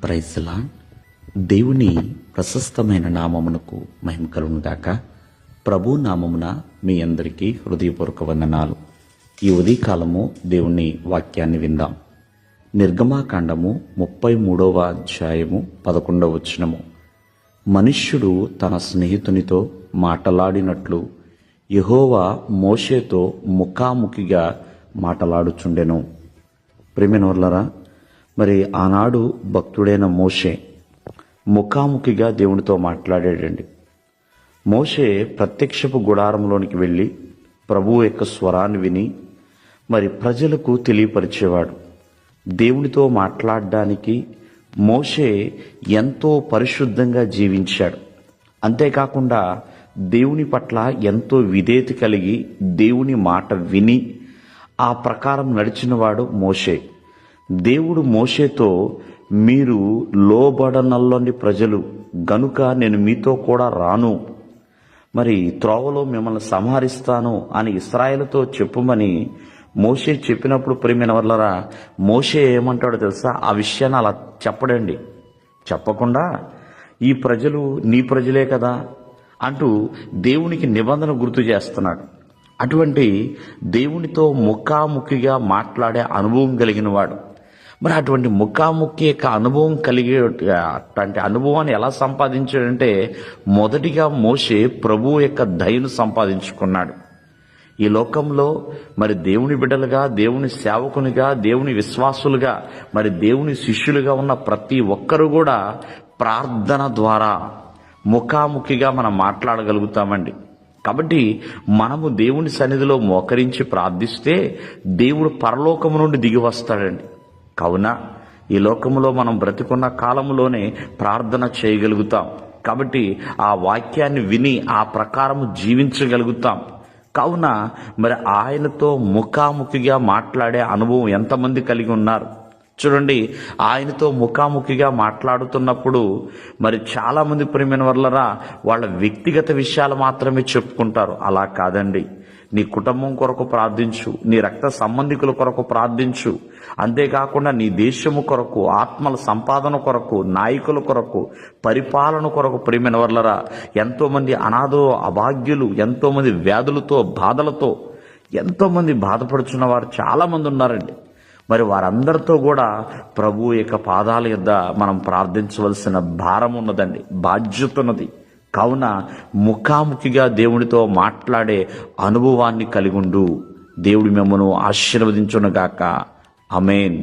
Praise the lord. దేవుని ప్రశస్తమైన నామమునకు మహిమ కలుగును గాక. ప్రభు నామమున మీ అందరికీ హృదయపూర్వక వందనాలు. ఈ ఉదయకాలము దేవుని వాక్యాన్ని విందాం. నిర్గమాకాండము 33వ అధ్యాయము 11వ వచనము. మనుష్యుడు తన స్నేహితునితో మాటలాడినట్లు యెహోవా మోషేతో ముఖాముఖిగా మాటలాడుచుండెను. ప్రియమైనవారలారా, మరి ఆనాడు భక్తుడైన మోషే ముఖాముఖిగా దేవునితో మాట్లాడాడండి. మోషే ప్రత్యక్షపు గుడారంలోనికి వెళ్ళి ప్రభువు యొక్క స్వరాన్ని విని మరి ప్రజలకు తెలియపరిచేవాడు. దేవునితో మాట్లాడడానికి మోషే ఎంతో పరిశుద్ధంగా జీవించాడు. అంతేకాకుండా దేవుని పట్ల ఎంతో విధేయత కలిగి దేవుని మాట విని ఆ ప్రకారం నడిచినవాడు మోషే. దేవుడు మోషేతో, మీరు లోబడనల్లని ప్రజలు గనుక నేను మీతో కూడా రాను, మరి త్రోవలో మిమ్మల్ని సంహరిస్తాను అని ఇశ్రాయేలుతో చెప్పుమని మోషే చెప్పినప్పుడు, ప్రియమైన వర్లరా, మోషే ఏమంటాడో తెలుసా? ఆ విషయాన్ని అలా చెప్పడండి. చెప్పకుండా ఈ ప్రజలు నీ ప్రజలే కదా అంటూ దేవునికి నిబంధన గుర్తు చేస్తున్నాడు. అటువంటి దేవునితో ముఖాముఖిగా మాట్లాడే అనుభవం కలిగిన వాడు. మరి అటువంటి ముఖాముఖి యొక్క అనుభవం అటువంటి అనుభవాన్ని ఎలా సంపాదించాడంటే, మొదటిగా మోషే ప్రభువు యొక్క దయను సంపాదించుకున్నాడు. ఈ లోకంలో మరి దేవుని బిడ్డలుగా, దేవుని సేవకునిగా, దేవుని విశ్వాసులుగా, మరి దేవుని శిష్యులుగా ఉన్న ప్రతి ఒక్కరూ కూడా ప్రార్థన ద్వారా ముఖాముఖిగా మనం మాట్లాడగలుగుతామండి. కాబట్టి మనము దేవుని సన్నిధిలో మోకరించి ప్రార్థిస్తే దేవుడు పరలోకము నుండి దిగి వస్తాడండి. కావున ఈ లోకములో మనం బ్రతికున్న కాలంలోనే ప్రార్థన చేయగలుగుతాం. కాబట్టి ఆ వాక్యాన్ని విని ఆ ప్రకారము జీవించగలుగుతాం. కావున మరి ఆయనతో ముఖాముఖిగా మాట్లాడే అనుభవం ఎంతమంది కలిగి ఉన్నారు చూడండి. ఆయనతో ముఖాముఖిగా మాట్లాడుతున్నప్పుడు మరి చాలామంది ప్రియమైన వర్లరా వాళ్ళ వ్యక్తిగత విషయాలు మాత్రమే చెప్పుకుంటారు. అలా కాదండి. నీ కుటుంబం కొరకు ప్రార్థించు, నీ రక్త సంబంధికుల కొరకు ప్రార్థించు. అంతేకాకుండా నీ దేశము కొరకు, ఆత్మల సంపాదన కొరకు, నాయకుల కొరకు, పరిపాలన కొరకు ప్రియమైన వర్లరా ఎంతోమంది అనాథో అభాగ్యులు, ఎంతోమంది వ్యాధులతో బాధలతో ఎంతోమంది బాధపడుచున్న వారు చాలామంది ఉన్నారండి. మరి వారందరితో కూడా ప్రభు యొక్క పాదాల యొద్ద మనం ప్రార్థించవలసిన భారం ఉన్నదండి, బాధ్యత ఉన్నది. కావున ముఖాముఖిగా దేవునితో మాట్లాడే అనుభవాన్ని కలిగి ఉండు. దేవుడి మిమ్మల్ని ఆశీర్వదించునుగాక. ఆమేన్.